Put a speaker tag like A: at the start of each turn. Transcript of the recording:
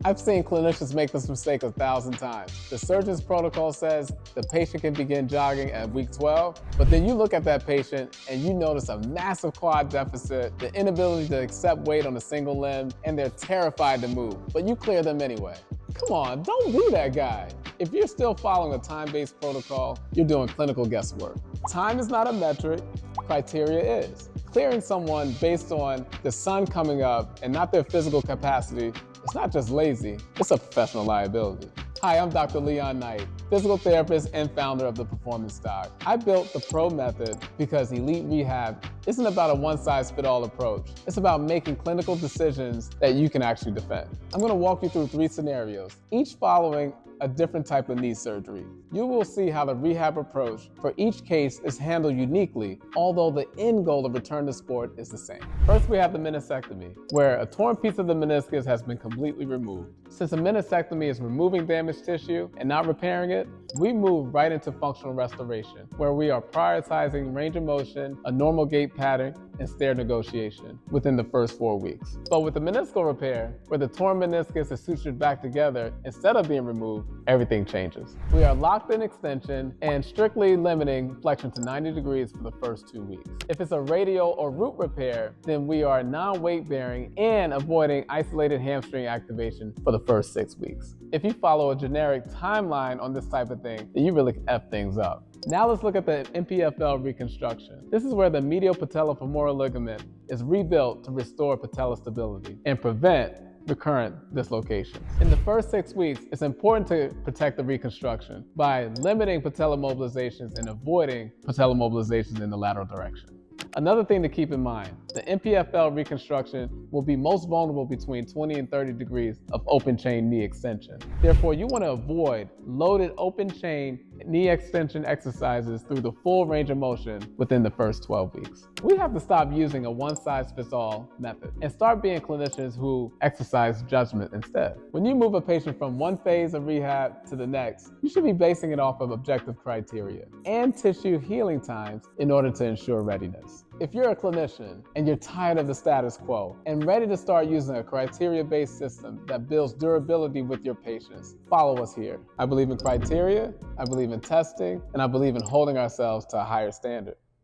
A: I've seen clinicians make this mistake 1,000 times. The surgeon's protocol says the patient can begin jogging at week 12, but then you look at that patient and you notice a massive quad deficit, the inability to accept weight on a single limb, and they're terrified to move, but you clear them anyway. Come on, don't be that guy. If you're still following a time-based protocol, you're doing clinical guesswork. Time is not a metric, criteria is. Clearing someone based on the sun coming up and not their physical capacity, it's not just lazy, it's a professional liability. Hi, I'm Dr. Leon Knight, physical therapist and founder of the Performance Doc. I built the Pro Method because Elite Rehab isn't about a one-size-fits-all approach. It's about making clinical decisions that you can actually defend. I'm going to walk you through 3 scenarios, each following a different type of knee surgery. You will see how the rehab approach for each case is handled uniquely, although the end goal of return to sport is the same. First, we have the meniscectomy, where a torn piece of the meniscus has been completely removed. Since a meniscectomy is removing damaged tissue and not repairing it, we move right into functional restoration, where we are prioritizing range of motion, a normal gait pattern, and stair negotiation within the first 4 weeks. But with the meniscal repair, where the torn meniscus is sutured back together instead of being removed, everything changes. We are locked in extension and strictly limiting flexion to 90 degrees for the first 2 weeks. If it's a radial or root repair, then we are non-weight bearing and avoiding isolated hamstring activation for the first 6 weeks. If you follow a generic timeline on this type of thing, then you really F things up. Now let's look at the MPFL reconstruction. This is where the medial patellofemoral ligament is rebuilt to restore patella stability and prevent recurrent dislocations. In the first 6 weeks, it's important to protect the reconstruction by limiting patella mobilizations and avoiding patella mobilizations in the lateral direction. Another thing to keep in mind, the MPFL reconstruction will be most vulnerable between 20 and 30 degrees of open chain knee extension. Therefore, you want to avoid loaded open chain knee extension exercises through the full range of motion within the first 12 weeks. We have to stop using a one-size-fits-all method and start being clinicians who exercise judgment instead. When you move a patient from one phase of rehab to the next, you should be basing it off of objective criteria and tissue healing times in order to ensure readiness. If you're a clinician and you're tired of the status quo and ready to start using a criteria-based system that builds durability with your patients, follow us here. I believe in criteria, I believe in testing, and I believe in holding ourselves to a higher standard.